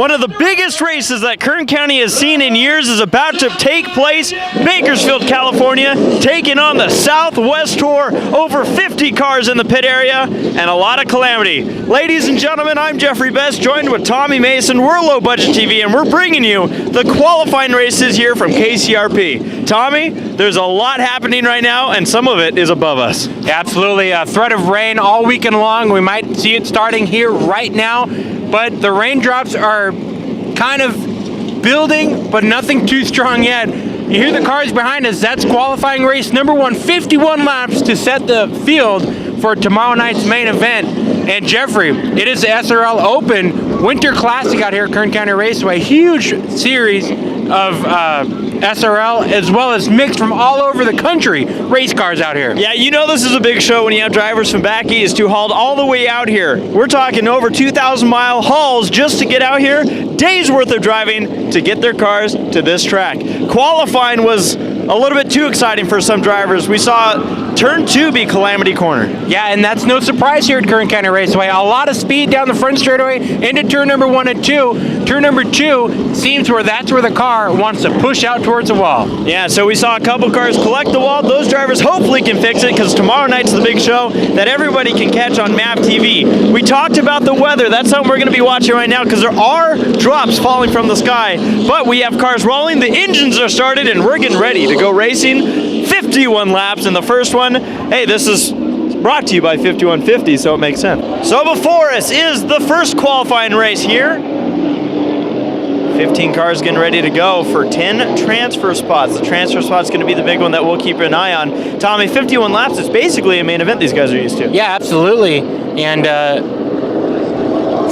One of the biggest races that Kern County has seen in years is about to take place. Bakersfield, California, taking on the Southwest Tour. Over 50 cars in the pit area and a lot of calamity. Ladies and gentlemen, I'm Jeffrey Best, joined with Tommy Mason. We're Low Budget TV, and we're bringing you the qualifying races here from KCRP. Tommy, there's a lot happening right now, and some of it is above us. Yeah, absolutely. A threat of rain all weekend long. We might see it starting here right now, but the raindrops are kind of building, but nothing too strong yet. You hear the cars behind us. That's qualifying race number 1, 51 laps to set the field for tomorrow night's main event. And Jeffrey, it is the SRL Open Winter Classic out here at Kern County Raceway. Huge series of SRL as well as mixed from all over the country race cars out here. Yeah, you know this is a big show when you have drivers from back east who hauled all the way out here. We're talking over 2,000-mile hauls just to get out here, days worth of driving to get their cars to this track. Qualifying was a little bit too exciting for some drivers. We saw turn 2 be Calamity Corner. Yeah, and that's no surprise here at Kern County Raceway. A lot of speed down the front straightaway into turn number 1 and 2. Turn number 2 seems where that's where the car wants to push out towards the wall. Yeah, so we saw a couple cars collect the wall. Those drivers hopefully can fix it, because tomorrow night's the big show that everybody can catch on MAVTV. We talked about the weather. That's something we're going to be watching right now, because there are drops falling from the sky, but we have cars rolling. The engines are started, and we're getting ready to go racing. 51 laps in the first one. Hey, this is brought to you by 5150, so it makes sense. So before us is the first qualifying race here. 15 cars getting ready to go for 10 transfer spots. The transfer spot's going to be the big one that we'll keep an eye on. Tommy, 51 laps is basically a main event these guys are used to. Yeah, absolutely. And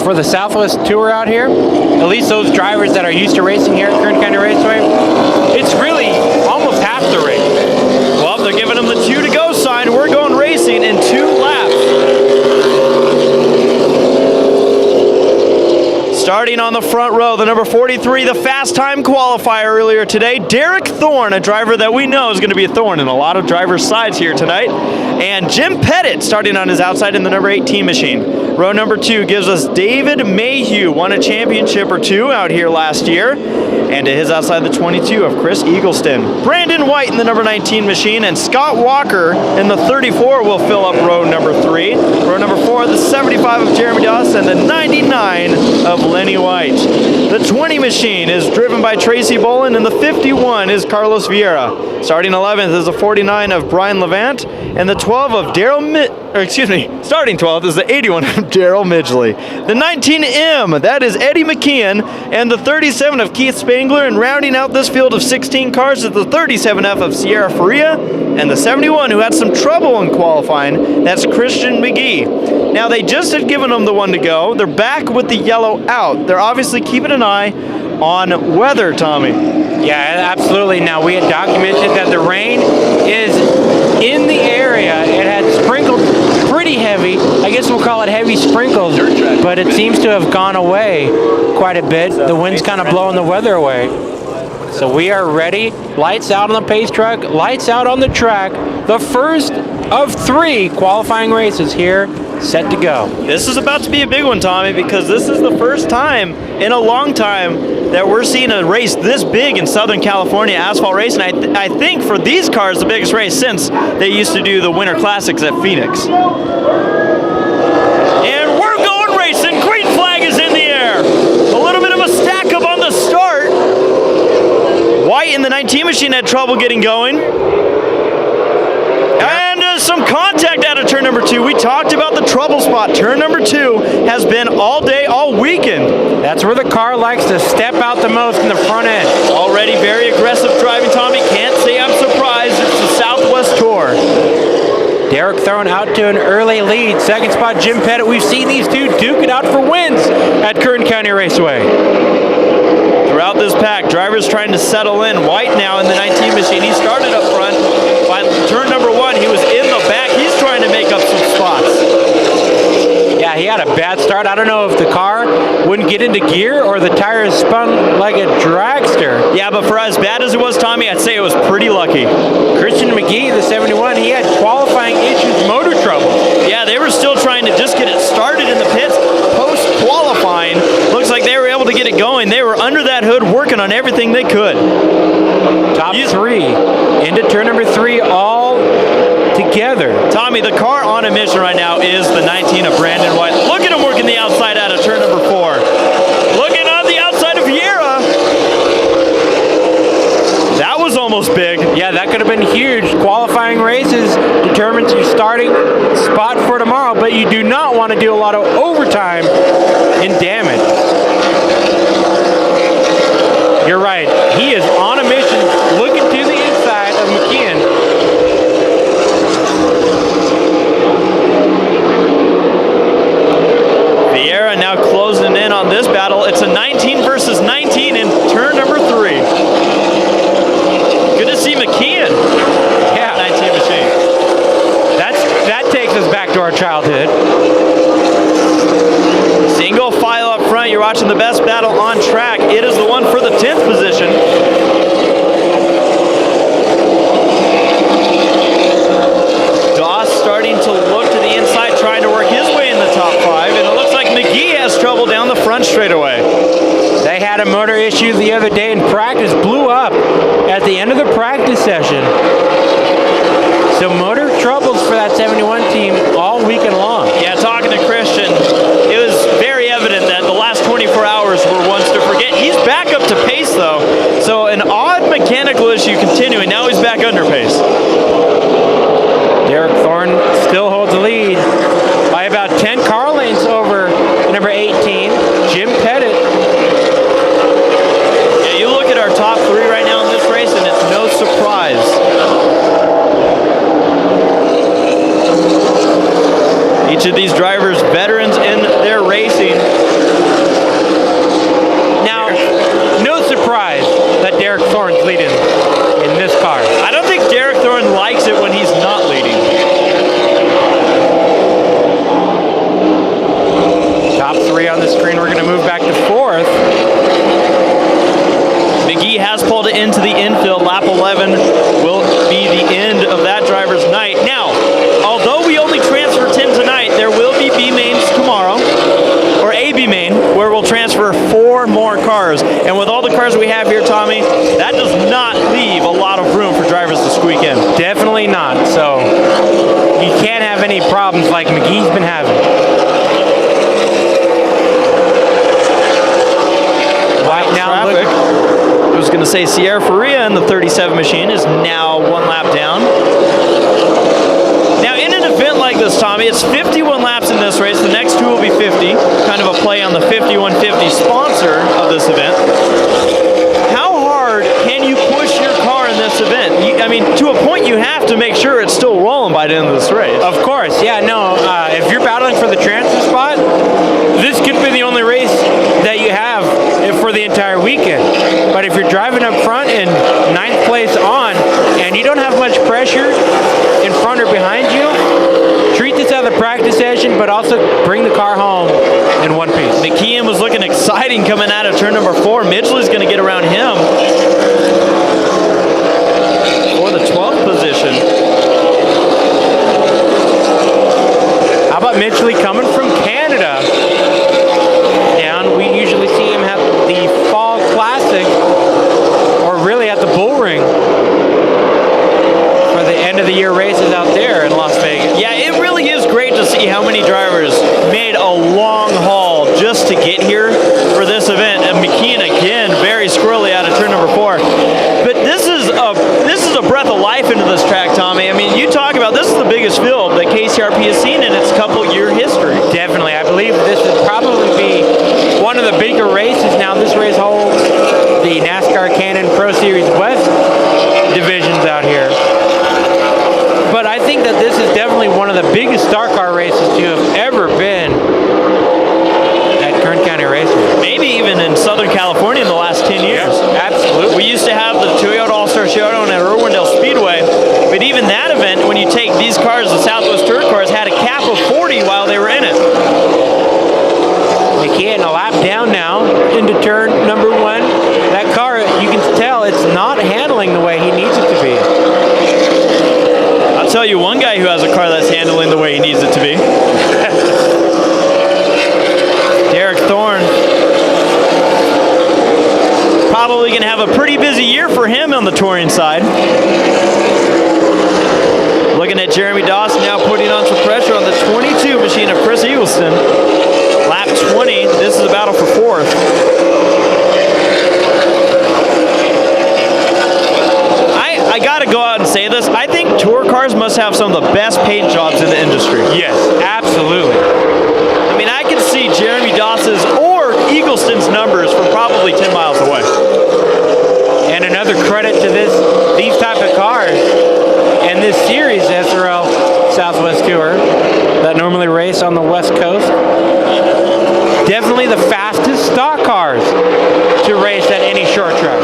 for the Southwest Tour out here, at least those drivers that are used to racing here at Kern County Raceway, it's really almost half the race. Well, they're giving them the 2 to go sign. We're going racing in 2 laps. Starting on the front row, the number 43, the fast time qualifier earlier today, Derek Thorne, a driver that we know is going to be a thorn in a lot of drivers' sides here tonight. And Jim Pettit starting on his outside in the number 18 machine. Row number 2 gives us David Mayhew, won a championship or 2 out here last year. And to his outside, the 22 of Chris Eagleston. Brandon White in the number 19 machine, and Scott Walker in the 34 will fill up row number 3. Row number 4, the 75 of Jeremy Doss, and the 99 of Lenny White. The 20 machine is driven by Tracy Bolin, and the 51 is Carlos Vieira. Starting 11th is the 49 of Brian Levant, and the 12 of starting 12th is the 81 of Daryl Midgley. The 19M, that is Eddie McKeon, and the 37 of Keith Spangler, and rounding out this field of 16 cars is the 37F of Sierra Faria, and the 71 who had some trouble in qualifying, that's Christian McGee. Now they just had given them the 1 to go. They're back with the yellow out. They're obviously keeping an eye on weather, Tommy. Yeah, absolutely. Now, we had documented that the rain is in the area. It had sprinkled pretty heavy. I guess we'll call it heavy sprinkles, but it seems to have gone away quite a bit. The wind's kind of blowing the weather away. So we are ready. Lights out on the pace truck, lights out on the track. The first of 3 qualifying races here, set to go. This is about to be a big one, Tommy, because this is the first time in a long time that we're seeing a race this big in Southern California asphalt racing. I think for these cars, the biggest race since they used to do the Winter Classics at Phoenix. And we're going racing. Green flag is in the air. A little bit of a stack up on the start. White in the 19 machine had trouble getting going. And some contact out of turn number 2. We talked about the trouble spot. Turn number 2 has been all day, all weekend. That's where the car likes to step out the most in the front end. Already very aggressive driving, Tommy. Can't say I'm surprised. It's the Southwest Tour. Derek thrown out to an early lead. Second spot, Jim Pettit. We've seen these two duke it out for wins at Kern County Raceway. Throughout this pack, drivers trying to settle in. White now in the 19 machine. He started up front. By turn number 1, he was in the back. He's trying to make up some spots. Yeah, he had a bad start. I don't know if the car wouldn't get into gear or the tires spun like a dragster. Yeah, but for as bad as it was, Tommy, I'd say it was pretty lucky. Christian McGee, the 71, he had qualifying issues, motor trouble. Yeah, they were still trying to just get it started in the pits. Post-qualifying, looks like they were able to get it going. going. They were under that hood working on everything they could. Top three into turn number 3 all together. Tommy, the car on a mission right now is the 19 of Brandon White. Look at him working the outside out of turn number 4. Looking on the outside of Vieira. That was almost big. Yeah, that could have been huge. Qualifying races determines your starting spot for tomorrow, but you do not want to do a lot of overtime in damage. You're right. He is on a mission looking to the inside of McKeon. Vieira now closing in on this battle. It's a 19 versus 19 in turn number 3. Good to see McKeon. Yeah. 19 machine. That takes us back to our childhood. Single file up front. You're watching the best battle on track. It is the one for the 10th position. Doss starting to look to the inside, trying to work his way in the top 5, and it looks like McGee has trouble down the front straightaway. They had a motor issue the other day in practice, blew up at the end of the practice session. So motor troubles for that 71 team all weekend long. Yeah, talking to Christian, it was very evident that the last 24 hours were ones to forget. He's back up to pace though, so an odd mechanical issue continuing. Now he's back under pace. Derek Thorne still holds the lead by about 10 car lengths over number 18, Jim Pettit. Yeah, you look at our top 3 right now in this race, and it's no surprise. Each of these drivers, veterans in their racing. Now, no surprise that Derek Thorne's leading in this car. I don't think Derek Thorne likes it when he's not leading. Top 3 on the screen. We're going to move back to 4th. McGee has pulled it into the infield. Lap 11 will be the end of that driver's night. Now, although we only transfer 10 tonight, there will be B mains tomorrow, or a B main, where we'll transfer 4 more cars. And with all the cars we have here, Tommy, that does not leave a lot of room for drivers to squeak in. Definitely not. So you can't have any problems like McGee's been having. Right now, Traffic. I was going to say Sierra Faria in the 37 machine is now 1 lap down. Now, in an event like this, Tommy, it's 51 laps in this race. The next 2 will be 50. Kind of a play on the 5150 sponsor of this event. How hard can you push your car in this event? I mean, to a point, you have to make sure it's still rolling by the end of this race. Of course, yeah, no. If you're battling for the transfer spot, this could be the only race that you have for the entire weekend. But if you're driving up front in 9th place on, and you don't have much pressure in front or behind you, treat this as a practice session, but also bring the car home in one piece. McKeon was looking exciting coming out of turn number 4. Midgley's going to get around him for the 12th position. How about Midgley coming from Canada? Down, we usually see him have the Fall Classic, or really at the Bull Ring, for the end of the year races out there in Las Vegas. Yeah, it really is great to see how many drivers made a long haul just to get here for this event. And McKeon again, very squirrely out of turn number 4. But this is a breath of life into this track, Tommy. I mean, you talk about this is the biggest field that KCRP has seen in its couple-year history. Definitely, I believe this would probably be one of the bigger races. Now, this race holds the NASCAR Canon Pro Series West divisions out here. But I think that this is definitely one of the biggest Star Car races to have ever been at Kern County Raceway. Maybe even in Southern California in the last 10 years. Absolutely. We used to have the Toyota All-Star Showdown at Irwindale Speedway, but even that event, when you take these cars, the Southwest Turquoise had a cap of 40 while they were in it. McKeon a lap down now into turn number 1. That car, you can tell it's not handling the way he needs it to be. I'll tell you one guy who has a car that's handling the way he needs it to be. Derek Thorne. going to have a pretty busy year for him on the touring side. Looking at Jeremy Dawson now putting on some pressure on the 22 machine of Chris Eagleston. Lap 20, this is a battle for fourth. I got to go out and say this. I think tour cars must have some of the best paint jobs in the industry. Yes, absolutely. I mean, I can see Jeremy Dawson's or Eagleston's numbers from probably 10 miles away. And another credit to these type of cars and this series SRL Southwest Tour that normally race on the West Coast. Definitely the fastest stock cars to race at any short track.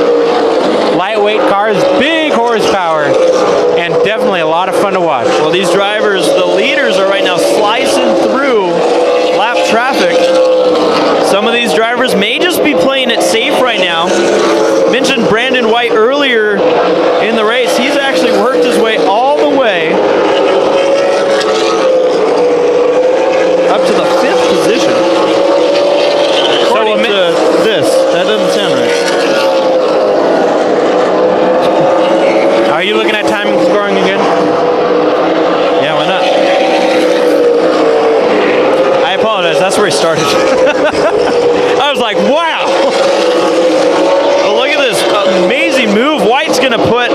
Lightweight cars, big horsepower, and definitely a lot of fun to watch. Well, these drivers, the leaders, are right now slicing through lap traffic. Some of these drivers may just be playing it safe right now. Mentioned Brandon White earlier in the race. He's actually worked his way all the way up to the 5th position. According to this, that doesn't sound right. Are you looking at timing scoring again? Yeah, why not? I apologize, that's where he started. I was like, wow. Well, look at this amazing move White's going to put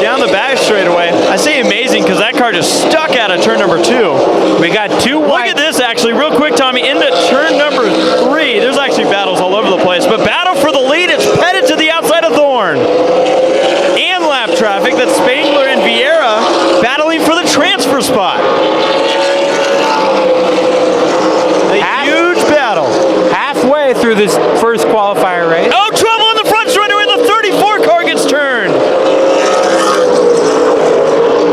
down the back straightaway. I say amazing because that car just stuck out of turn number 2. We got two White. Look at this, actually, real quick, Tommy. Into turn number 3. There's actually battles all over the place, but battle for the lead. It's Pettit to the outside of Thorne. And lap traffic. That's Spangler and Vieira battling for the transfer spot. Huge battle. Halfway through this first qualifier race. Oh, trouble in the front stretch when the 34 car gets turned.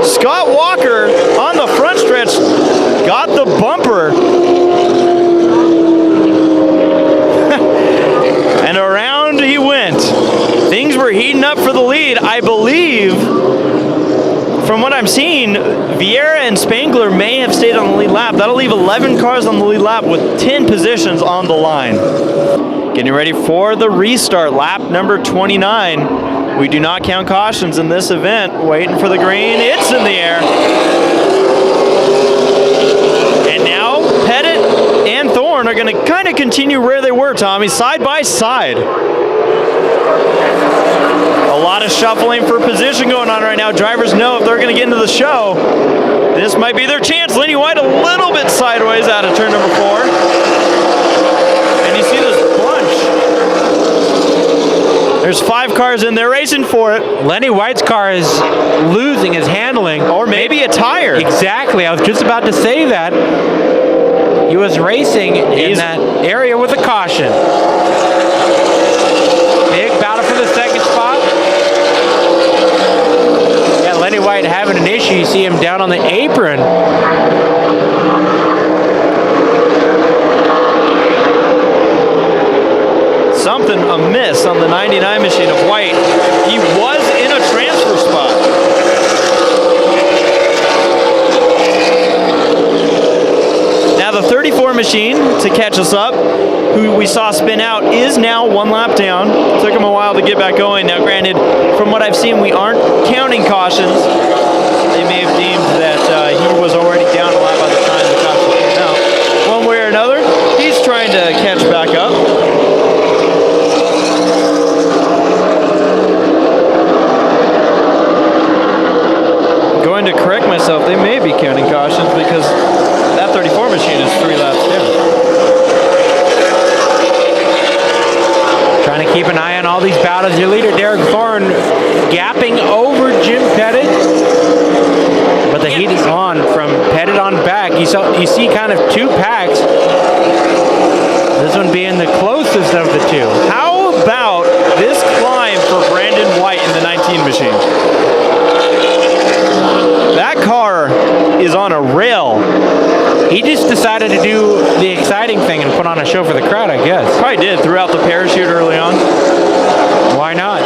Scott Walker on the front stretch got the bumper. And around he went. Things were heating up for the lead. I believe, from what I'm seeing, Vieira and Spangler may have stayed on the lead lap. That'll leave 11 cars on the lead lap with 10 positions on the line. Getting ready for the restart, lap number 29. We do not count cautions in this event. Waiting for the green. It's in the air. And now Pettit and Thorne are going to kind of continue where they were, Tommy, side by side. A lot of shuffling for position going on right now. Drivers know if they're going to get into the show, this might be their chance. Lenny White a little bit sideways out of turn number 4. And you see this plunge. There's 5 cars in there racing for it. Lenny White's car is losing his handling. Or maybe a tire. Exactly. I was just about to say that. He was racing in that area with a caution. Big battle for the second spot. Yeah, Lenny White having an issue. You see him down on the apron. Something amiss on the 99 machine of White. He was in a transfer spot. Now the 34 machine to catch us up, who we saw spin out, is now 1 lap down. Took him a while to get back going. Now granted, from what I've seen, we aren't counting cautions. They may have deemed that he was already down a lap by the time the caution came out. One way or another, he's trying to catch back up. Going to correct myself, they may be counting cautions because that 34 machine is 3 laps down. Trying to keep an eye on all these battles. Your leader, Derek Thorne, gapping over Jim Pettit. But the heat is on from Pettit on back. You see kind of 2 packs. This one being the closest of the 2. How about this climb for Brandon White in the 19 machine? That car is on a rail. He just decided to do the exciting thing and put on a show for the crowd, I guess. Probably did throughout the parachute early on. Why not?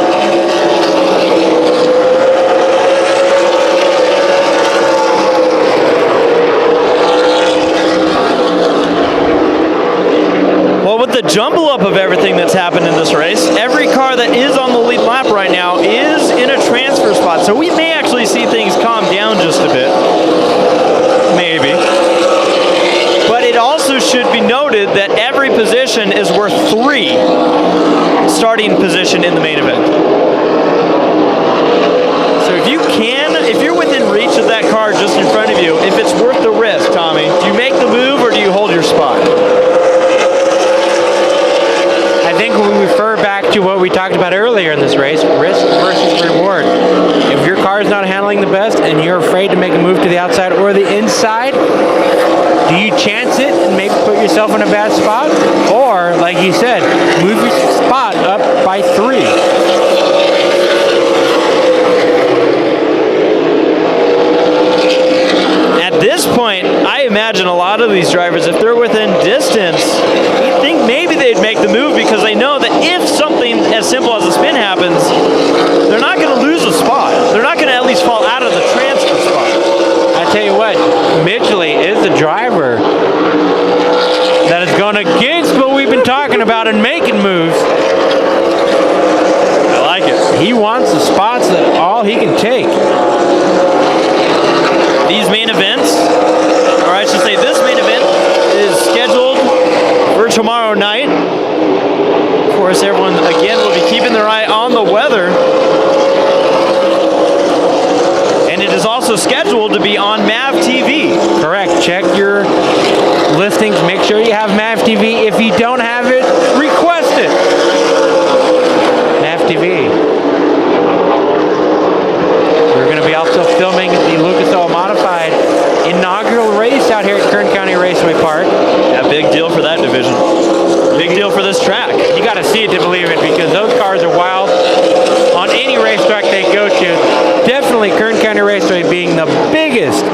Well, with the jumble up of everything that's happened in this race, every car that is on the lead lap right now is in a transfer spot. So we may actually see things calm down just a bit. Maybe. But it also should be noted that every position is worth 3 starting position in the main event. So if you're within reach of that car just in front of you, if it's worth the risk, Tommy, do you make the move or do you hold your spot? I think we refer back to what we talked about earlier in this race, risk versus reward. If your car is not handling the best and you're afraid to make a move to the outside or the inside, do you chance it and maybe put yourself in a bad spot? Or, like you said, move your spot up by 3. At this point, I imagine a lot of these drivers, if they're within distance, you think maybe they'd make the move because they know that if something as simple as a spin happens, they're not going to lose a spot. They're not going to at least fall out of the transfer spot. I tell you what, Midgley is the driver that has gone against what we've been talking about and making moves. I like it. He wants the spots that all he can take. These main events, or I should say this main event, is scheduled for tomorrow night. Of course, everyone, again, will be keeping their eye on the weather. And it is also scheduled to be on MAVTV. Correct. Check your listings. Make sure you have MAVTV. If you don't have it, request it. MAVTV. We're going to be also filming the Lucas Oil Modified inaugural race out here at Kern County Raceway Park. Yeah, big deal for that division. Big deal for this track. You got to see it to believe it because those cars are wild on any racetrack they go to. Definitely Kern County Raceway being the biggest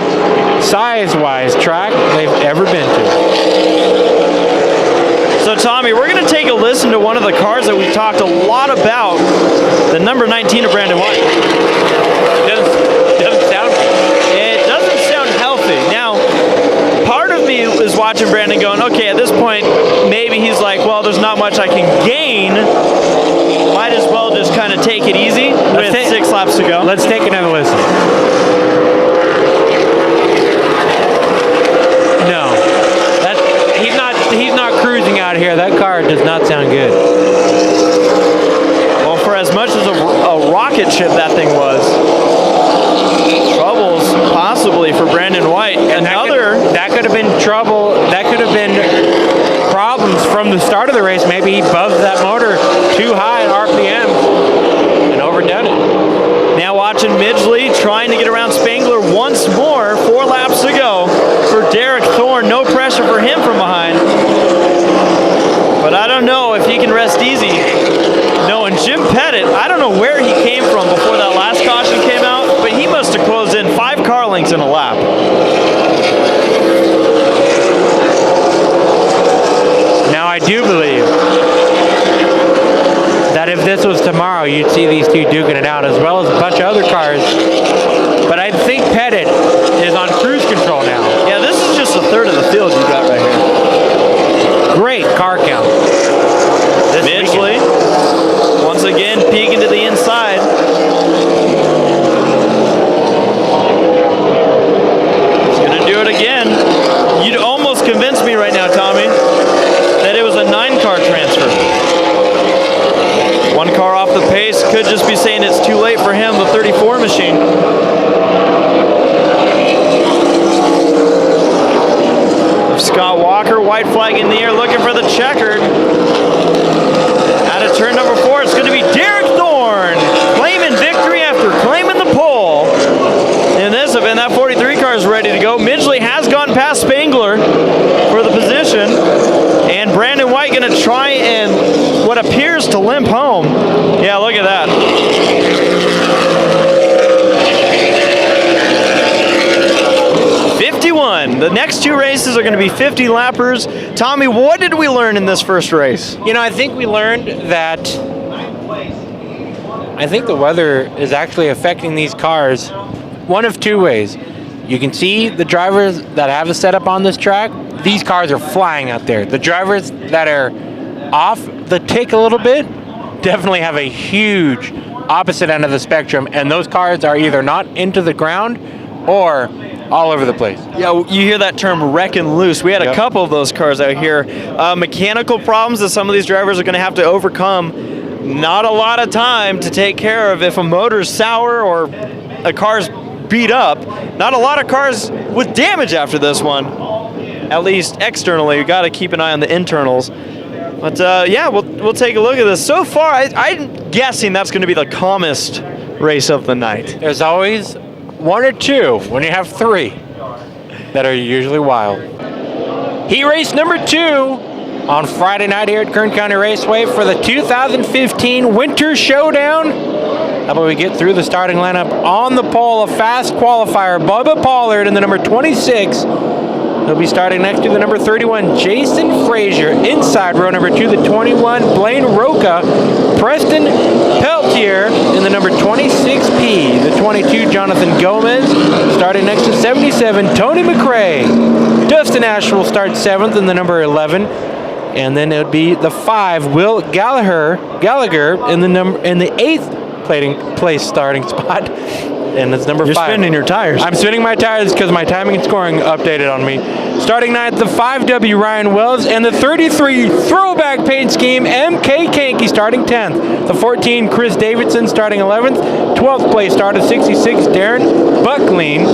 size-wise track they've ever been to. So Tommy, we're going to take a listen to one of the cars that we talked a lot about, the number 19 of Brandon White. It doesn't sound healthy. Now, part of me is watching Brandon going, okay, at this point, maybe he's like, well, there's not much I can gain. Might as well just kind of take it easy with 6 laps to go. Let's take another listen. No, he's not cruising out here. That car does not sound good. Well, for as much as a rocket ship that thing was, troubles possibly for Brandon White. And that could have been trouble. That could have been problems from the start of the race. Maybe he buzzed that motor too high in RPM and overdone it. Now watching Midgley trying to get around Spangler once more. 4 laps to go for Derek Thorne. No pressure for him from behind. But I don't know if he can rest easy. No, and Jim Pettit, I don't know where he came from before that last caution came out, but he must have closed in 5 car lengths in a lap. Now I do believe that if this was tomorrow, you'd see these two duking it out, as well as a bunch of other cars. But I think Pettit is on cruise control now. Yeah, this is just a third of the field you got right here. Great car count. Midgley, once again, peeking to the inside. He's going to do it again. You'd almost convince me right now, Tommy, that it was a 9-car transfer. 1 car off the pace, could just be saying it's too late for him, the 34 machine. Scott Walker, white flag in the air, looking for the checkered. Out of turn number 4, it's going to be Derek Thorne, claiming victory after claiming the pole. In this event, that 43 car is ready to go. Midgley has gone past Spangler for the position. And Brandon White going to try and what appears to limp home. Yeah, look at that. The next 2 races are going to be 50 lappers. Tommy, what did we learn in this first race? You know, I think we learned that the weather is actually affecting these cars one of 2 ways. You can see the drivers that have a setup on this track. These cars are flying out there. The drivers that are off the tick a little bit definitely have a huge opposite end of the spectrum, and those cars are either not into the ground or all over the place. Yeah, you hear that term wrecking loose. We had a couple of those cars out here. Mechanical problems that some of these drivers are going to have to overcome. Not a lot of time to take care of if a motor's sour or a car's beat up. Not a lot of cars with damage after this one, at least externally. You got to keep an eye on the internals. But yeah, we'll take a look at this. So far, I'm guessing that's going to be the calmest race of the night. There's always one or two when you have three that are usually wild. Heat race number 2 on Friday night here at Kern County Raceway for the 2015 Winter Showdown. How about we get through the starting lineup on the pole? A fast qualifier, Bubba Pollard in the number 26. He'll be starting next to the number 31, Jason Frazier. Inside row number 2, the 21, Blaine Roca. Preston Peltier in the number 26P. The 22, Jonathan Gomez. Starting next to 77, Tony McRae. Dustin Ash will start 7th in the number 11. And then it would be the 5, Will Gallagher in the 8th place starting spot. And it's number 5. You're spinning your tires. I'm spinning my tires because my timing and scoring updated on me. Starting 9th, the 5W Ryan Wells, and the 33 throwback paint scheme MK Kanky starting 10th. The 14 Chris Davidson starting 11th. 12th place started 66 Darren Buckling.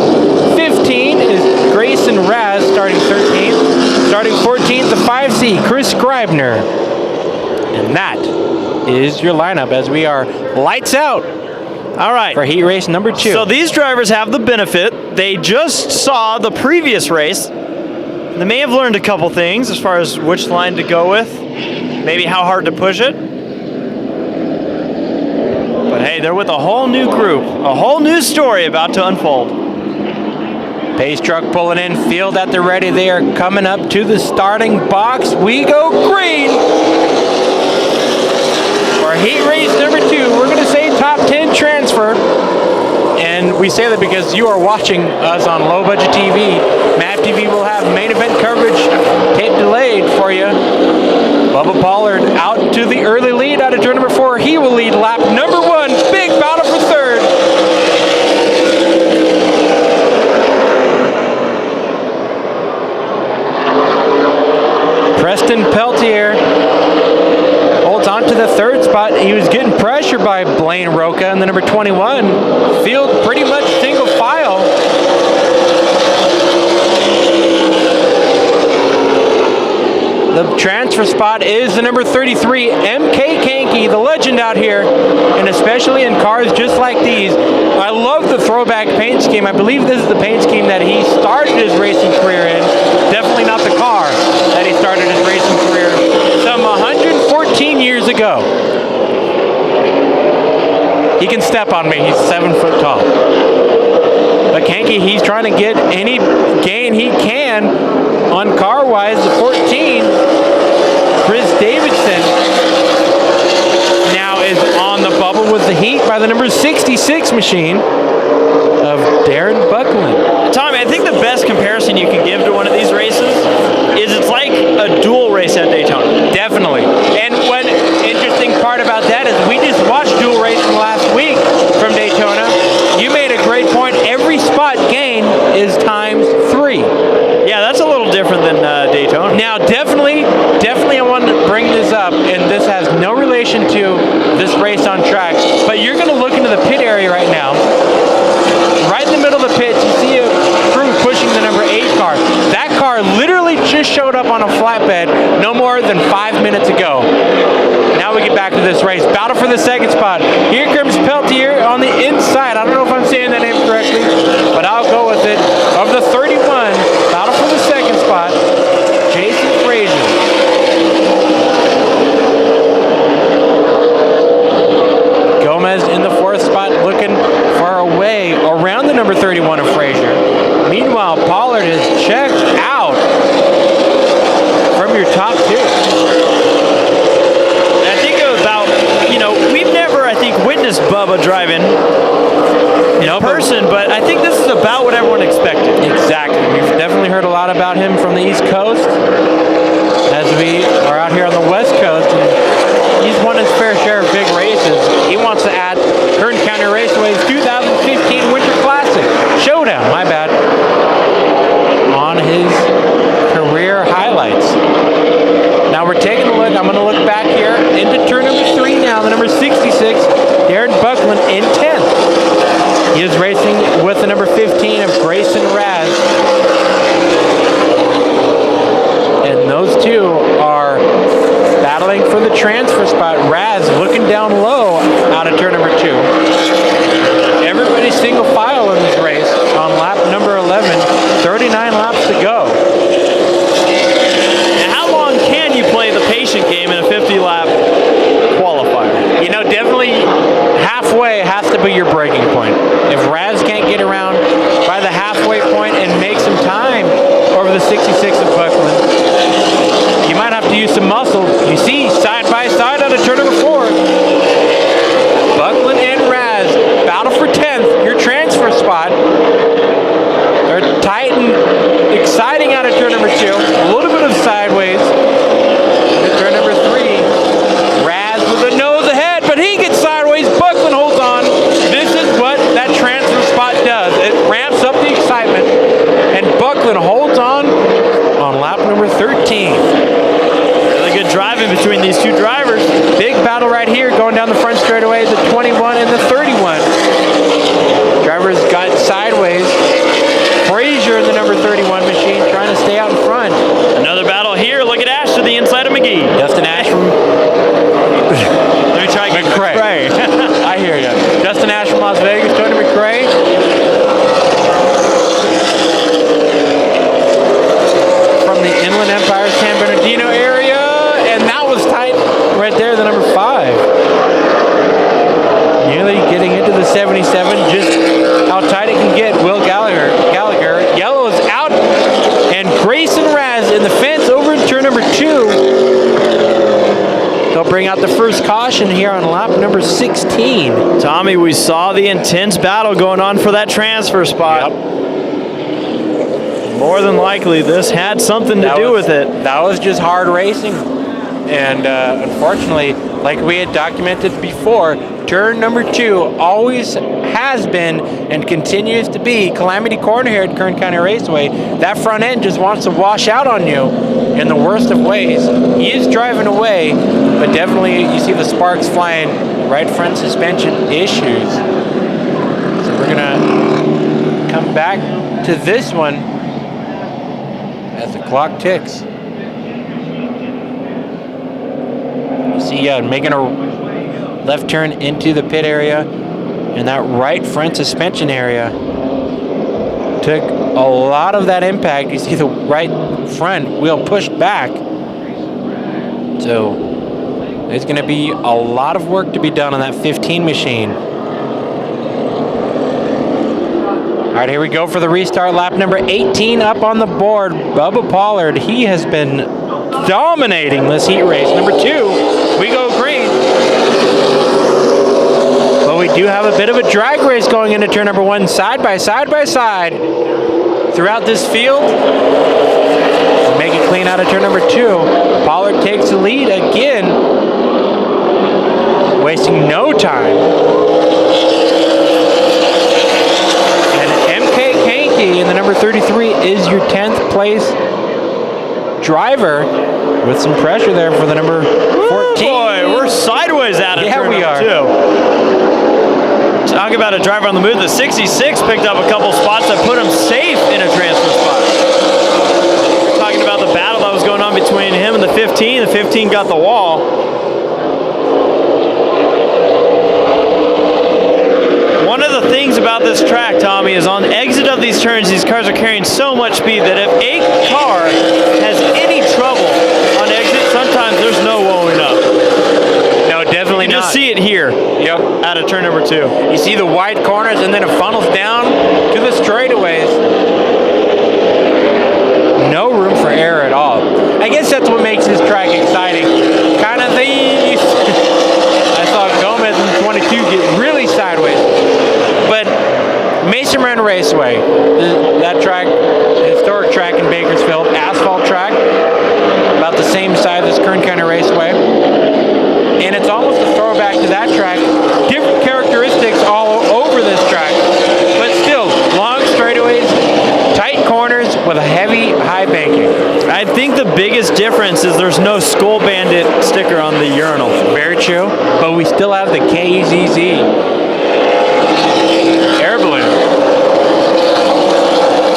15 is Grayson Raz starting 13th. Starting 14th, the 5C Chris Scribner. And that is your lineup as we are lights out. All right. For heat race number 2. So these drivers have the benefit. They just saw the previous race. They may have learned a couple things as far as which line to go with, maybe how hard to push it. But hey, they're with a whole new group, a whole new story about to unfold. Pace truck pulling in, field at the ready. They are coming up to the starting box. We go green. For heat race number 2, we're going to say top 10 transfer. And we say that because you are watching us on Low Budget TV. MAVTV will have main event coverage tape delayed for you. Bubba Pollard out to the early lead out of turn number 4. He will lead lap number 1. Big battle for 3rd. Preston Peltier holds on to the 3rd spot. He was getting pressured by Blaine Roca in the number 21. Field pretty much single file. The transfer spot is the number 33, MK Kanky, the legend out here, and especially in cars just like these. I love the throwback paint scheme. I believe this is the paint scheme that he started his racing career in. Definitely not the car that he started his racing career some 114 years ago. He can step on me. He's 7 foot tall. But Kanky, he's trying to get any gain he can on car-wise. The 14, Chris Davidson, now is on the bubble with the heat by the number 66 machine of Darren Buckland. Tommy, I think the best comparison you can give to one of these races is it's like a dual race at Daytona. Definitely. And one interesting part about that is we just watched dual racing last week from Daytona. You made a great point. Every spot gain is times 3. Yeah, that's a little different than Daytona. Now, definitely I want to bring this up, and this has no relation to this race on track, but you're going to look into the pit area right now. Right in the middle of the pits, you see a crew pushing the number 8 car. That car literally just showed up on a flatbed no more than 5 minutes ago. Now we get back to this race. Battle for the 2nd spot. Here comes Peltier on the inside. I don't know if I'm saying that name correctly, but I'll go with it. Of the 31, battle for the 2nd spot, Jason Frazier. Gomez in the 4th spot, looking far away around the number 31 of Frazier. Meanwhile, Pollard is checked out from your top 2. I think about, we've never, I think, witnessed Bubba driving in person, but I think this is about what everyone expected. Exactly. We've definitely heard a lot about him from the East Coast as we are out here on the West Coast. we're taking a look. I'm going to look back here into turn number 3 now. The number 66, Darren Buckland in 10th. He is racing with the number 15 of Grayson Raz. And those two are battling for the transfer spot. Raz looking down low out of turn number 2. Everybody's single file in this race on lap number 11. 39 laps to go. Now, how long can you play the patient game in a 50-lap qualifier? You know, definitely halfway has to be your breaking point. If Raz can't get around by the halfway point and make some time over the 66 of Buckland, you might have to use some muscle. You see, side by side out of turn number 4. Buckland and Raz battle for 10th, your transfer spot. They're tight and exciting out of turn number 2. A little bit of sideways at turn number 3. Raz with a nose ahead, but he gets sideways. Buckland holds on. This is what that transfer spot does. It ramps up the excitement, and Buckland holds on lap number 13. Really good driving between these two drivers. Big battle right here going down the front straightaway, the 21 and the 31. Drivers got sideways. Frazier in the number 31 machine trying to stay out in front. Another battle here. Look at Ash to the inside of McGee. Dustin Ash from Let me try again. McRae. I hear you. Dustin Ash from Las Vegas, Tony McRae. From the Inland Empire San Bernardino area, and that was tight right there, the number 5. Nearly getting into the 77, just how tight it can get. Will Gallagher, yellow is out, and Grayson Raz in the fence over in turn number 2. They'll bring out the first caution here on lap number 16. Tommy, we saw the intense battle going on for that transfer spot. Yep. More than likely, this had something to do with it. That was just hard racing. And unfortunately, like we had documented before, turn number 2 always has been and continues to be calamity corner here at Kern County Raceway. That front end just wants to wash out on you in the worst of ways. He is driving away, but definitely you see the sparks flying. Right front suspension issues. So we're gonna come back to this one as the clock ticks. You see, making a left turn into the pit area, and that right front suspension area took a lot of that impact. You see the right front wheel pushed back. So there's going to be a lot of work to be done on that 15 machine. All right, here we go for the restart. Lap number 18 up on the board. Bubba Pollard, he has been dominating this heat race. Number 2, we go green. But we do have a bit of a drag race going into turn number 1, side by side by side. Throughout this field, make it clean out of turn number 2. Pollard takes the lead again, wasting no time. And the number 33 is your 10th place driver with some pressure there for the number 14. Boy, we're sideways out of turn number 2. Talk about a driver on the move. The 66 picked up a couple spots that put him safe in a transfer spot. We're talking about the battle that was going on between him and the 15. The 15 got the wall. One of the things about this track, Tommy, is on the exit of these turns, these cars are carrying so much speed that if a car has any trouble on exit, sometimes there's no wowing up. No, definitely not. You just see it here. Yep. Out of turn number 2. You see the wide corners, and then it funnels down to the straightaways. No room for error at all. I guess that's what makes this track exciting. Kind of these. I saw Gomez in 22 get really sideways. But Mason Run Raceway, that track, historic track in Bakersfield, asphalt track, about the same size as Kern County Raceway. And it's almost a throwback to that track. Different characteristics all over this track, but still long straightaways, tight corners with a heavy high banking. I think the biggest difference is there's no skull sticker on the urinal. Very true. But we still have the KZZ air balloon.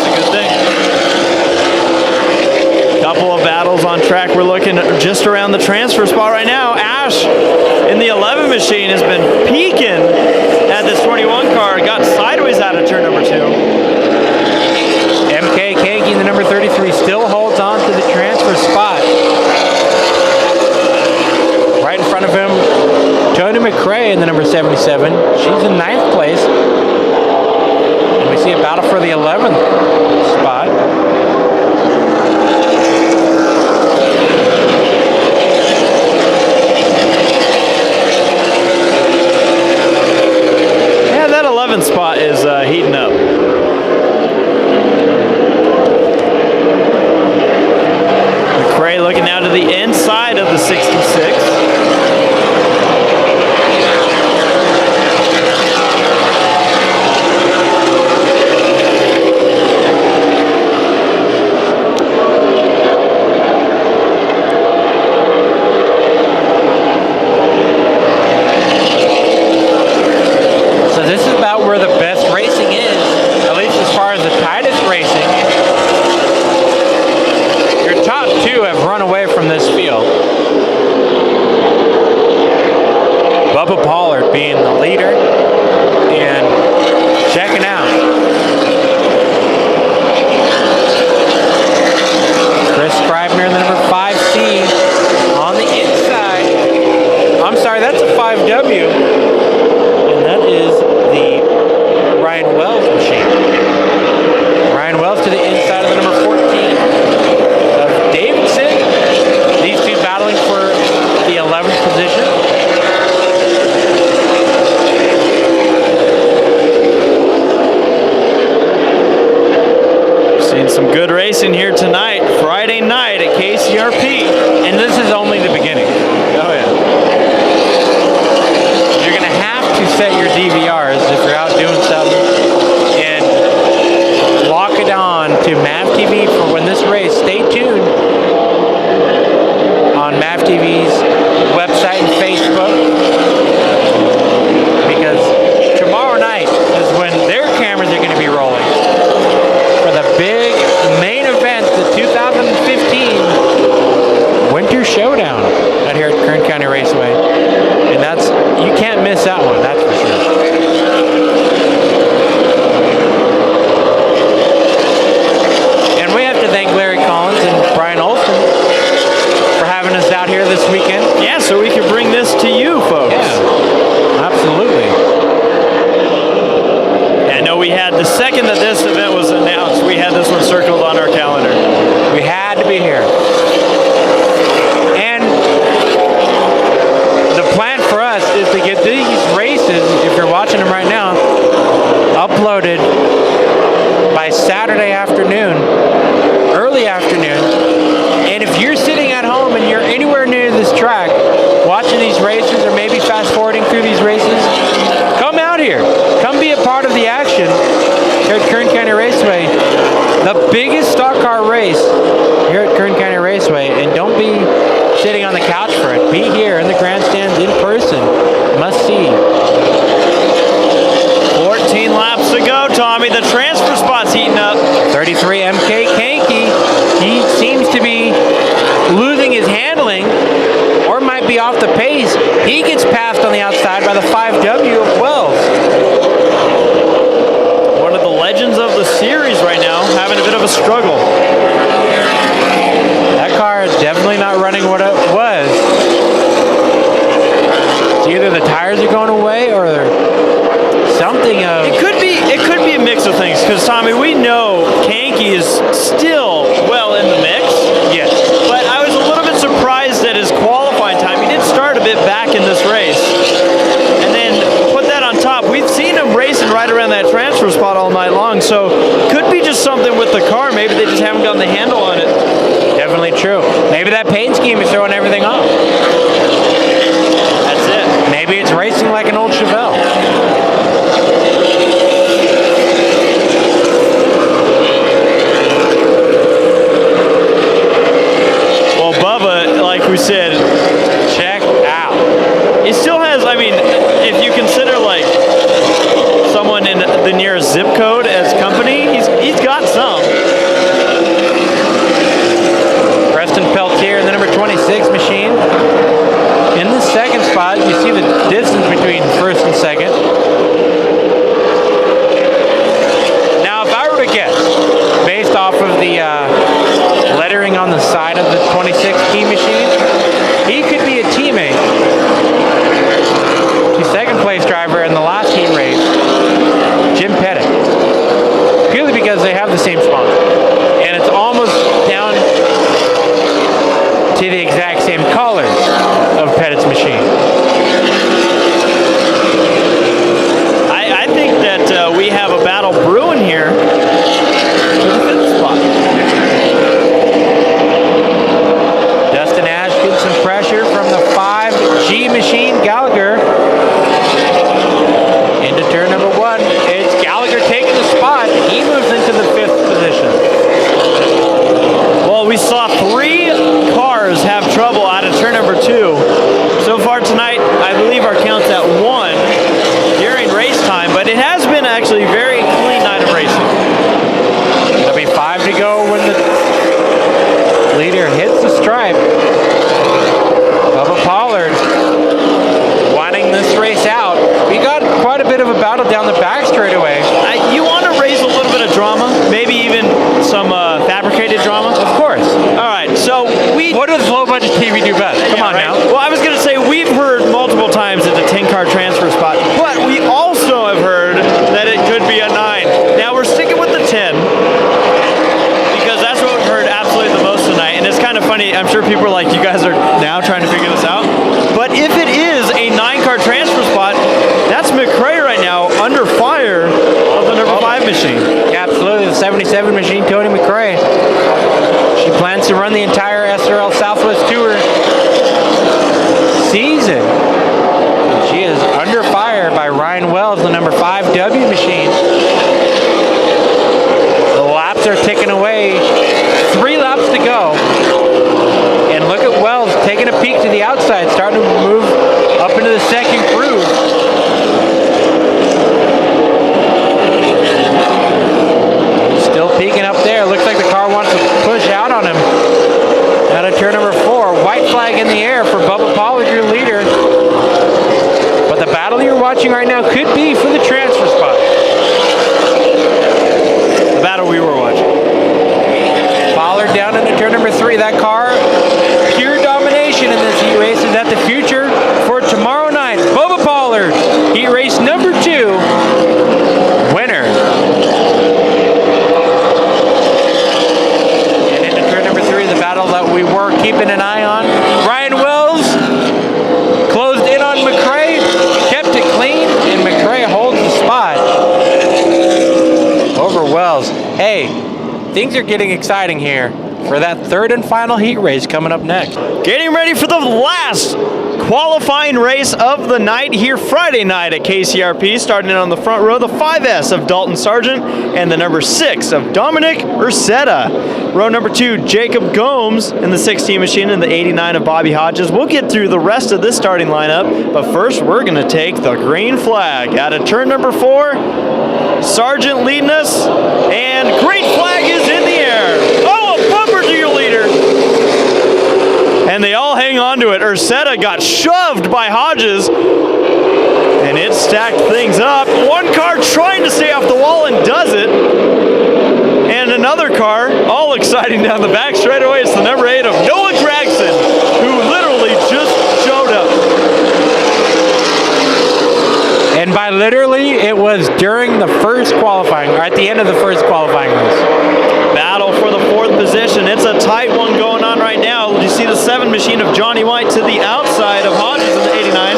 It's a good thing. Couple of battles on track. We're looking just around the transfer spot right now. Ash in the 11 machine has been peeking at this 21 car. Got sideways out of turn number 2. MK Kanky in the number 33 still holds on to the transfer spot. Right in front of him, Tony McRae in the number 77. She's in 9th place. And we see a battle for the 11th spot. Yeah, that 11th spot is heating up. McRae looking now to the inside of the 66. So this is about where the best racing is, at least as far as the tightest racing. Your top 2 have run away from this field. Bubba Pollard being the leader and checking out. Chris Scribner in the number 5C on the inside. I'm sorry, that's a 5W. And that is the Ryan Wells machine. Ryan Wells to the inside of the number 14 of Davidson. These two battling for the 11th position. Seeing some good racing here tonight, Friday night at KCRP. And this is only the beginning. Oh yeah. You're going to have to set your DVRs if you're out doing something and lock it on to MAVTV for when this race. Stay tuned on MAVTV's website and Facebook, because tomorrow night is when their cameras are going to be rolling for the big main event, the 2015 Winter Showdown out here at Kern County Raceway. And that's, you can't miss that one, that's for sure. And we have to thank Larry Collins and Brian Olson for having us out here this weekend. Yeah, so we can bring this to you folks. Yeah, absolutely. I know we had, the second that this event was announced, we had this one circled on our calendar. We had to be here. And the plan for us is to get these races, if you're watching them right now, uploaded by Saturday afternoon, early afternoon. And if you're sitting at home and you're anywhere near this track, watching these races or maybe fast forwarding through these races, come out here. Come be a part of the action here at Kern County Raceway. The biggest stock car race here at Kern County Raceway. And don't be sitting on the couch for it. Be here in the grandstands in person. Must see. 14 laps to go, Tommy. The transfer spot's heating up. 33 MK Kanky. He seems to be losing his handling or might be off the pace. He gets passed on the outside by the 5W of Wells. One of the legends of the series right now, having a bit of a struggle. That car is definitely not running what it was. It's either the tires are going away or something of... It could be a mix of things, because Tommy, we know Kanky is still well in the mix. Yes. But I was a little bit surprised at his qualifying time. He did start a bit back in this race. And then put that on top. We've seen him racing right around that transfer spot all night long, so could be just something with the car. Maybe they just haven't gotten the handle on it. Definitely true. Maybe that paint scheme is throwing everything off. That's it. Maybe it's racing like an old Chevelle. Well, Bubba, like we said, people are like, you guys are now trying to figure this out. But if it is a 9-car transfer spot, that's McRae right now under fire of the number 5 machine. Yeah, absolutely. The 77 machine, Tony McRae. She plans to run the entire SRL Southwest Tour season. She is under fire by Ryan Wells, the number 5W machine. The laps are ticking away. 3 laps to go. And look at Wells taking a peek to the outside, starting to move up into the second groove. Still peeking up there. Looks like the car wants to push out on him. Out of turn number 4. White flag in the air for Bubba Pollard, your leader. But the battle you're watching right now could be for the transfer spot. The battle we were watching. Pollard down into turn number 3. That car, pure domination in this heat race. Is that the future for tomorrow night? Bubba Pollard, heat race number 2, winner. And into turn number 3, the battle that we were keeping an eye on. Ryan Wells closed in on McRae, kept it clean, and McRae holds the spot over Wells. Hey, things are getting exciting here for that 3rd and final heat race coming up next. Getting ready for the last qualifying race of the night here Friday night at KCRP. Starting in on the front row, the 5S of Dalton Sargent and the number 6 of Dominic Ursetta. Row number 2, Jacob Gomes in the 16 machine and the 89 of Bobby Hodges. We'll get through the rest of this starting lineup, but first we're going to take the green flag. Out of turn number 4, Sargent leading us, and green flag is in the air. Oh, a bumper to your leader. And they all hang on to it. Ursetta got shoved by Hodges, and it stacked things up. One car trying to stay off the wall and does it. And another car, all exciting down the back straightaway. It's the number 8 of Noah Gregson, who literally just showed up. And by literally, it was during the first qualifying, or at the end of the first qualifying race. Battle for the 4th position. It's a tight one going on right now. You see the 7 machine of Johnny White to the outside of Hodges in the 89.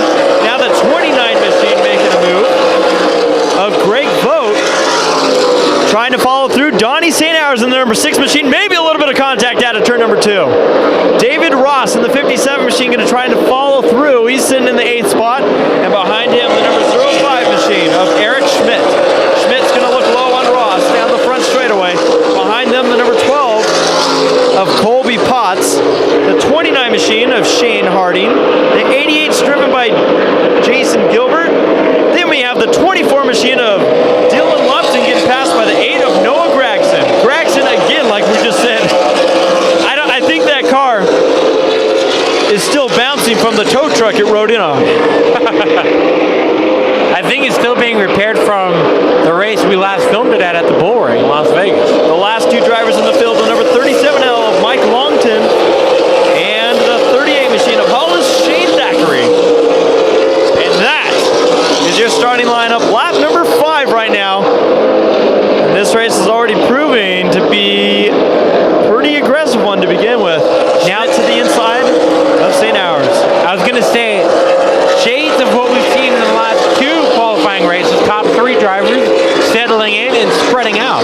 Now the 29 machine making a move of Greg Vogt. Trying to follow through. Donnie St. Hours in the number 6 machine. Maybe a little bit of contact out of turn number 2. David Ross in the 57 machine going to try to follow through. He's sitting in the 8th spot. And behind him, the number 05 machine of Eric Schmidt. Schmidt's going to look low on Ross down the front straightaway. Behind them, the number 12 of Colby Potts. The 29 machine of Shane Harding. The 88's driven by Jason Gilbert. Then we have the 24 machine of Dylan Lupton getting passed by the 8 of Noah Gregson. Gregson, again, like we just said, I think that car is still bouncing from the tow truck it rode in on. I think it's still being repaired from the race we last filmed it at the Bull Ring in Las Vegas. The last 2 drivers in the field, the number 37L of Mike Longton and the 38 machine of Hollis Shane Thackeray. And that is your starting lineup. Lap number 5 right now. And this race is already proving to be a pretty aggressive one to begin with. Now to the inside of St. Hours. I was going to say, shades of what we've seen in the last 2 qualifying races, top 3 drivers settling in and spreading out.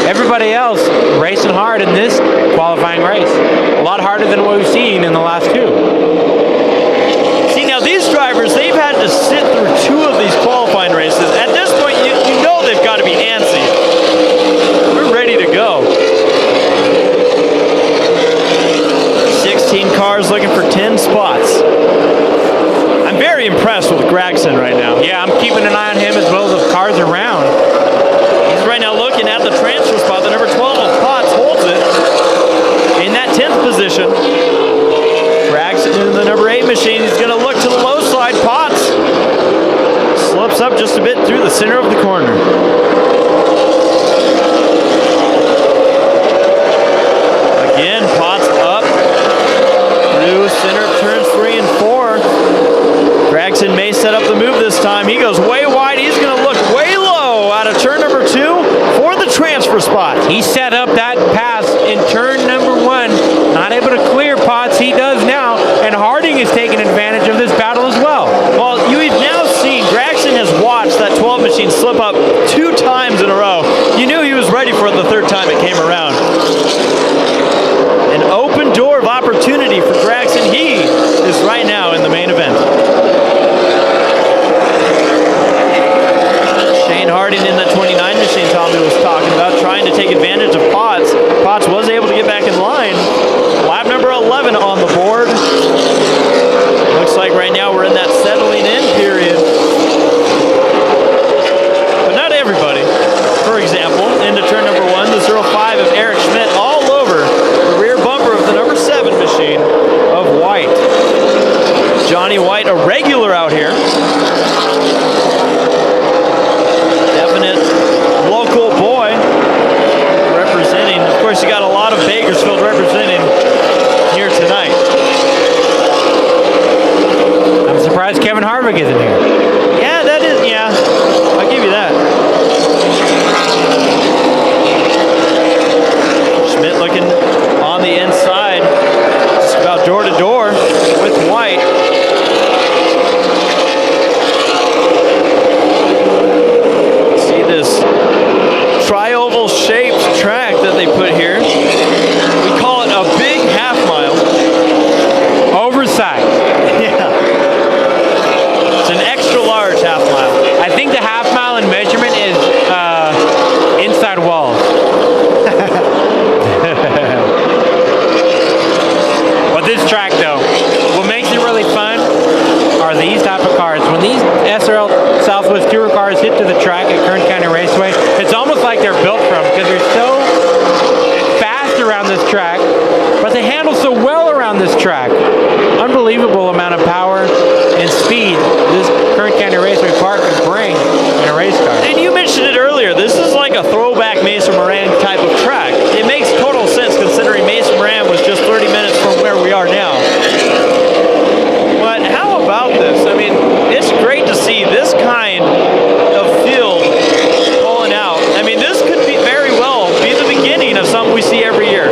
Everybody else racing hard in this qualifying race. A lot harder than what we've seen in the last 2. See, now these drivers, they've had to sit through 2 of these qualifying races. At this point, you know they've got to be antsy. We're ready to go. 16 cars looking for 10 spots. I'm very impressed with Gregson right now. Yeah, I'm keeping an eye on him as well as the cars around. He's right now looking at the transfer spot. The number 12 of Potts holds it in that 10th position. Gregson in the number 8 machine. He's going to look to the low side. Potts slips up just a bit through the center of the corner. Again, Potts up through center of turns 3 and 4. Gregson may set up the move this time. He goes way wide. He's going to look way low out of turn number 2 for the transfer spot. He set up that pass in turn number 1. Not able to clear Potts. He taken advantage of this battle as well. Well, you've now seen Gragson has watched that 12 machine slip up 2 times in a row. You knew he was ready for it the 3rd time it came around. An open door of opportunity for Gragson. He is right now in the main event. Shane Harding in that 29 machine Tommy was talking about, trying to take advantage of Potts. Potts was able to get back in line. Lap number 11 on the board. Looks like right now we're in that settling in period. But not everybody. For example, into turn number 1, the 05 of Eric Schmidt all over the rear bumper of the number 7 machine of White. Johnny White, a regular out here. Definite local boy representing. Of course, you got a lot of Bakersfield representing here tonight. I'm surprised Kevin Harvick isn't here. Yeah, that is, yeah. I'll give you that. Schmidt looking on the inside, just about door to door with White. See this tri-oval shaped track that they put here. We call it a big half mile. Oversized. Yeah. It's an extra large half mile. I think the half mile in measurement is inside walls. But this track, though, what makes it really fun are these type of cars. When these SRL Southwest Tourer cars hit to the track at Kern County Raceway, it's almost like they're built from, because they're so fast around this track, but they handle so well around this track. Unbelievable amount of power and speed this Kern County Raceway Park can bring in a race car. And you mentioned it earlier, this is like a throwback Mesa Moran type of track. It makes total sense considering Mesa Moran was just 30 minutes from where we are now. But how about this? I mean, it's great to see this kind of field pulling out. I mean, this could be very well be the beginning of something we see every year.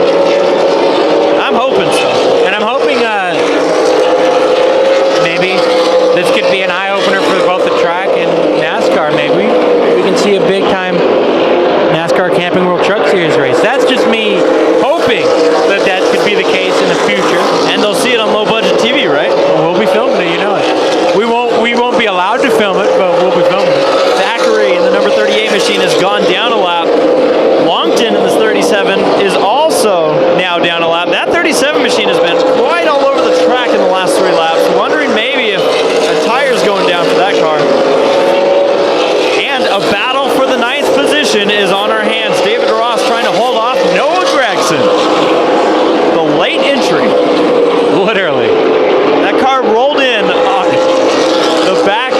I'm hoping so. And I'm hoping maybe this could be an eye-opener for both the track and NASCAR. Maybe we can see a big-time NASCAR Camping World Truck Series race. That's just me hoping that that could be the case in the future. And they'll see it on low budget TV, right? We'll be filming it, you know it. We won't be allowed to film it, but we'll be filming it. Thackeray in the number 38 machine has gone down a lap. Longton in the 37 is also now down a lap. That 37 machine has been quite all over the track in the last 3 laps. Wondering maybe if a tire's going down for that car. And a battle for the 9th position is on our hands. David Ross trying to hold off Noah Gragson. The late entry. Literally. That car rolled in on the back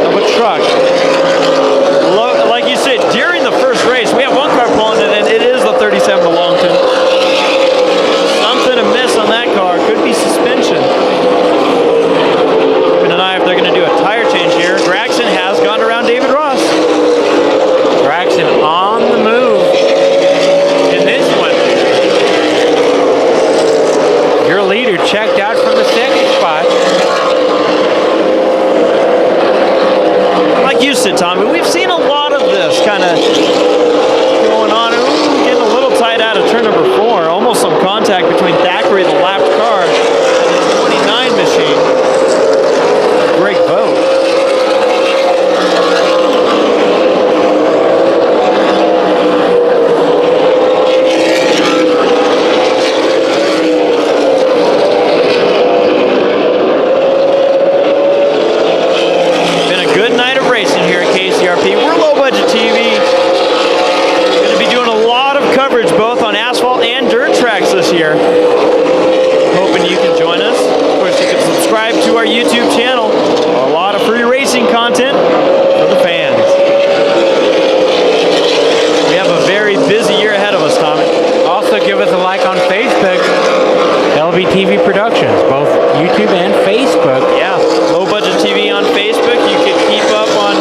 of a truck. Like you said, during the first race, we have one car pulling it, and it is the 37 to Longton. Something amiss on that car. Could be suspension. Keeping an eye if they're going to do a tire change here. Gragson has gone around David Ross. Gragson on the move in this one. Your leader checked out from the 2nd spot. Like you said, Tommy, we've seen a lot of this kind of going on. Getting a little tight out of turn number 4. Almost some contact between Thackeray, the lapped car, and the 29 machine. Great vote. Been a good night of racing here at KCRP. We're low budget TV. Going to be doing a lot of coverage both on asphalt and dirt tracks this year. Hoping you can join us. Of course, you can subscribe to our YouTube channel. A lot of free racing content for the fans. We have a very busy year ahead of us, Tommy. Also, give us a like on Facebook. LBTV Productions, both YouTube and Facebook. Yeah, low budget TV on Facebook. You can keep up on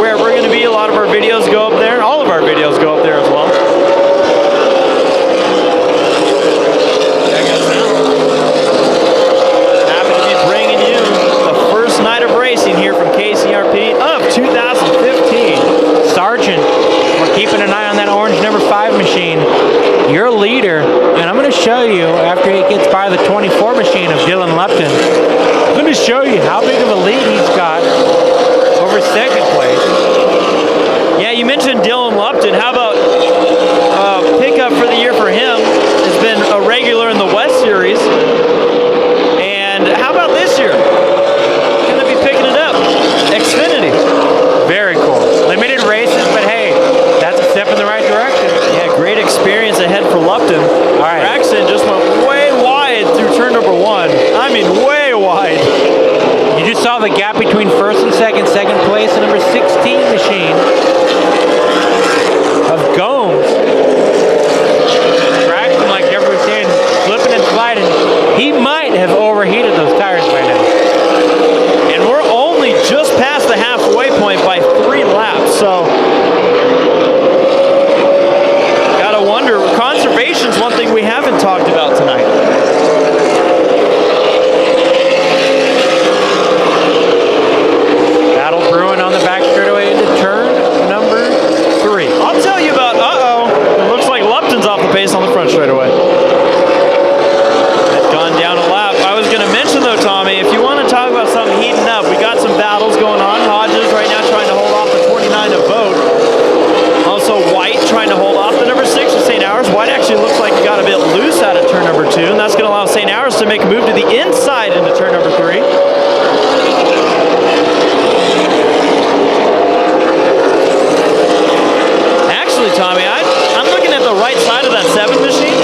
where we're going to be. A lot of our videos go up there. All of our videos go up there as well. Lupton. I'm going to show you how big of a lead he's got over second place. Yeah, you mentioned Dylan Lupton. How about pickup for the year for him? Has been a regular in the West Series. And how about this year? Going to be picking it up. Xfinity. Very cool. Limited races, but hey, that's a step in the right direction. Yeah, great experience ahead for Lupton. All right. Braxton just went way wide through turn number 1. I mean, way wide. You just saw the gap between first and second place, and number 16 machine of Gomes. Braxton, like Jeffrey was saying, slipping and sliding. He might have overheated those tires by now. And we're only just past the halfway point by 3 laps, so gotta wonder. Conservation's one thing we haven't talked about tonight. Battle brewing on the back straightaway into turn number 3. I'll tell you about, it looks like Lupton's off the pace on the front straightaway. That's gone down a lap. I was gonna mention though, Tommy, if you want to talk about something heating up, we got some battles going on. Hodges right now trying to hold off the 29 to vote. Also White trying to hold off the number 6 of St. Hours. White actually looks like he got a bit loose out of turn number 2, and that's going to allow St. Hours to make a move to the inside into turn number 3. Actually, Tommy, I'm looking at the right side of that 7 machine,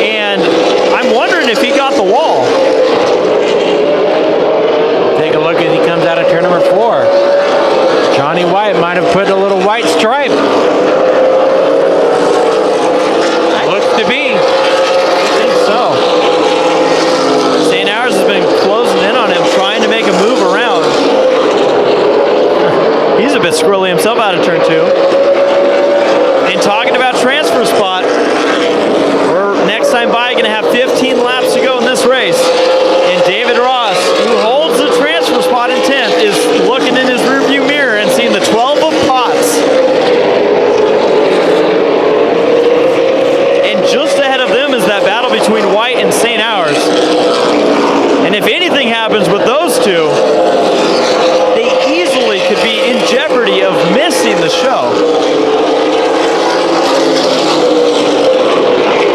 and I'm wondering if he got the wall. Take a look as he comes out of turn number 4. Johnny White might have put a little white stripe. Looks to be. I think so. St. Hours has been closing in on him, trying to make a move around. He's a bit squirrely himself out of turn 2. And talking about transfer spot, we're next time by going to have 15 laps to go in this race. And David Ross, who holds the transfer spot in 10th, is looking in his rearview mirror and seeing the 12 of Potts. And just ahead of them is that battle between White and St. Hours. And if anything happens with those two, they easily could be in jeopardy of missing the show.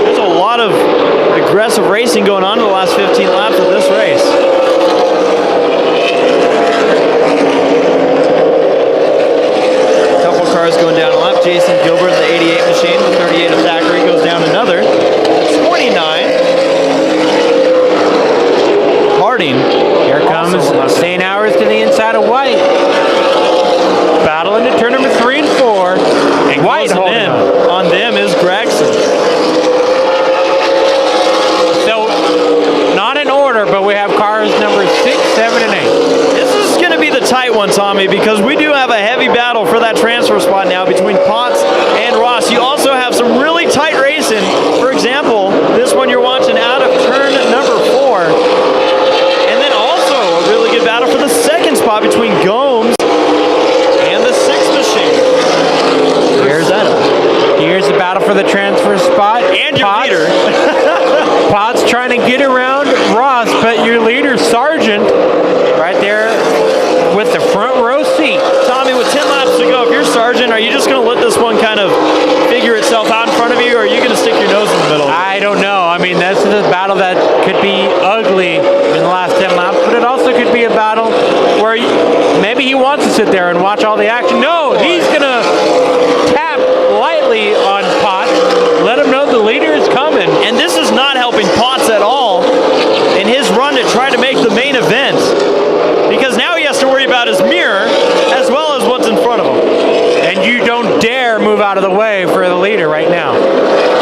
There's a lot of aggressive racing going on in the last 15 laps of this race. Couple cars going down a lap. Jason Gilbert, the 88 machine, the 38 of Thackeray goes down another. 29. Harding. Here comes St. Hours to the inside of White. Battle into turn number 3 and 4. And White holding in on them is Gregson. So, not in order, but we have cars number 6, 7, and 8. This is going to be the tight one, Tommy, because we do have a heavy battle for that transfer spot now between Potts and Ross. You also have some really tight racing. For example, this one you're watching out of turn number 4. And then also a really good battle for the second spot between Gomes and the 6th machine. Here's the battle for the transfer spot. And your leader. Potts trying to get around Ross, but your leader, Sargent, right there with the front row seat. Tommy, with 10 laps to go, if you're Sargent, are you just going to let this one kind of figure itself out in front of you, or are you going to stick your nose in the middle? I don't know. I mean, this is a battle that could be ugly in the last 10 laps, but it also could be a battle where maybe he wants to sit there and watch all the action. No, he's going to tap lightly on Potts, let him know the leader is coming. And this is not helping Potts at all in his run to try to make the main event, because now he has to worry about his mirror as well as what's in front of him. And you don't dare move out of the way for the leader right now.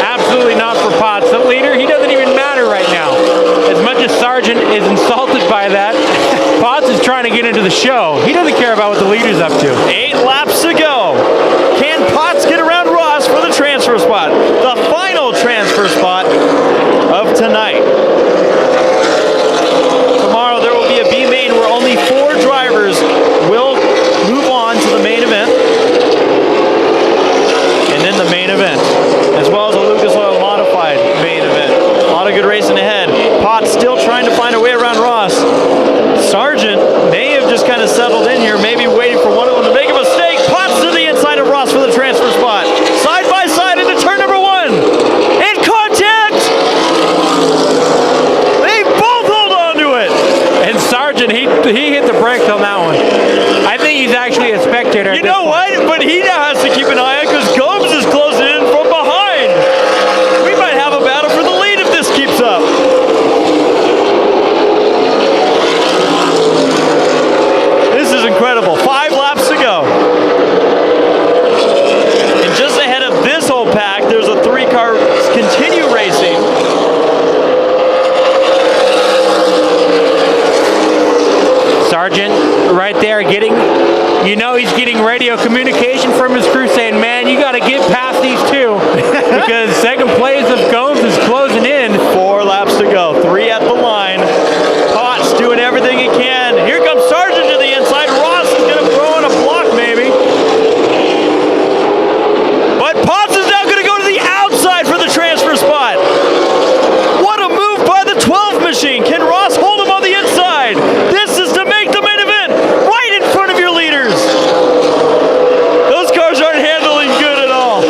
Absolutely not for Potts. The leader, he doesn't even matter right now. As much as Sargent is insulted by that, Potts is trying to get into the show. He doesn't care about what the leader's up to. 8 laps to go. Can Potts get around Ross for the transfer spot? The final transfer spot of tonight. Tomorrow there will be a B main where only 4 drivers will move on to the main event. And then the main event, as well as a Lucas Oil modified main event. A lot of good racing ahead. Potts still still trying to find a way around Ross. Sargent may have just kind of settled in here, maybe waiting for one of them to make a mistake. Potts to the inside of Ross for the transfer spot. Side by side into turn number 1. In contact! They both hold on to it. And Sargent, he hit the brakes on that one. I think he's actually a spectator. You know what? But he now has to keep an eye on because Gomes is closing in from behind. We might have a battle for the lead if this keeps up. This is incredible. 5 laps to go. And just ahead of this whole pack, there's a 3-car continue racing. Sargent right there getting, he's getting radio communication from his crew saying, man, you got to get past these two because second place of Gomes is closing in. 4 laps to go. 3 at the line. Potts doing everything he can. Here comes Sargent to the inside. Ross is going to throw in a block maybe. But Potts is now going to go to the outside for the transfer spot. What a move by the 12 machine. Can Ross hold him on the inside? This is to make the main event right in front of your leaders. Those cars aren't handling good at all.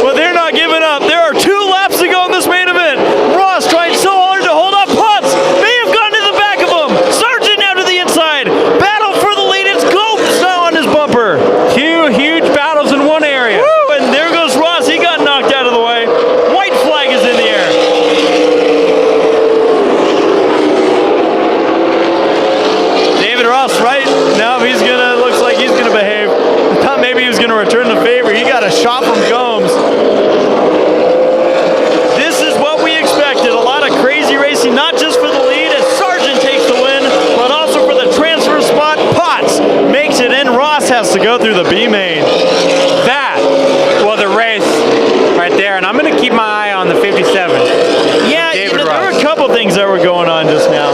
But they're not giving up. There are 2 laps to go in this main event. Ross trying so hard to hold up. Potts may have gone to the back of him. Sargent now to the inside. Battle for the lead. It's Gomes now on his bumper. 2 huge battles in one area. Woo, and there goes Ross. He got knocked out of the way. White flag is in the air. David Ross, right now, looks like he's gonna behave. I thought maybe he was gonna return the favor. He got a shot from Gomes. This is what we expected. A lot of crazy racing, not just for the lead as Sargent takes the win, but also for the transfer spot. Potts makes it in. Ross has to go through the B main. That was a race right there, and I'm going to keep my eye on the 57. Yeah, David there Ross. were a couple things that were going on just now.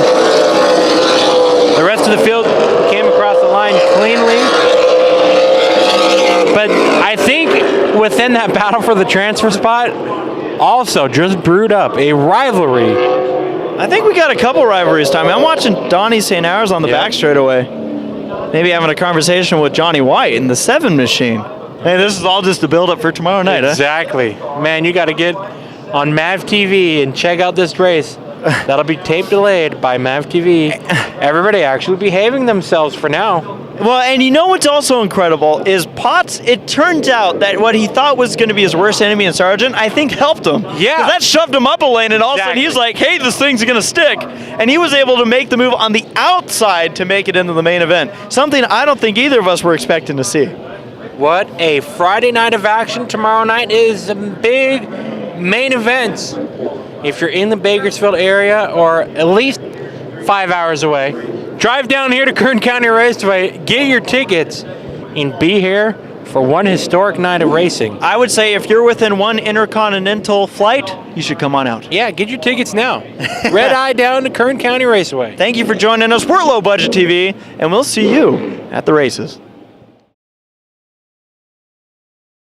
The rest of the field came across the line cleanly. But I think within that battle for the transfer spot, also just brewed up a rivalry. I think we got a couple rivalries time. I'm watching Donnie St. Hours on the back straightaway. Maybe having a conversation with Johnny White in the 7 machine. Hey, this is all just a build up for tomorrow night, Exactly. Man, you got to get on MAVTV and check out this race. That'll be tape delayed by MAVTV. Everybody actually behaving themselves for now. Well, and you know what's also incredible is Potts, it turns out that what he thought was going to be his worst enemy in Sargent, I think helped him. Yeah. 'Cause that shoved him up a lane, and all of a sudden he's like, hey, this thing's going to stick. And he was able to make the move on the outside to make it into the main event. Something I don't think either of us were expecting to see. What a Friday night of action. Tomorrow night is some big main events. If you're in the Bakersfield area or at least 5 hours away, drive down here to Kern County Raceway, get your tickets, and be here for one historic night of racing. I would say if you're within one intercontinental flight, you should come on out. Yeah, get your tickets now. Red eye down to Kern County Raceway. Thank you for joining us. We're Low Budget TV, and we'll see you at the races.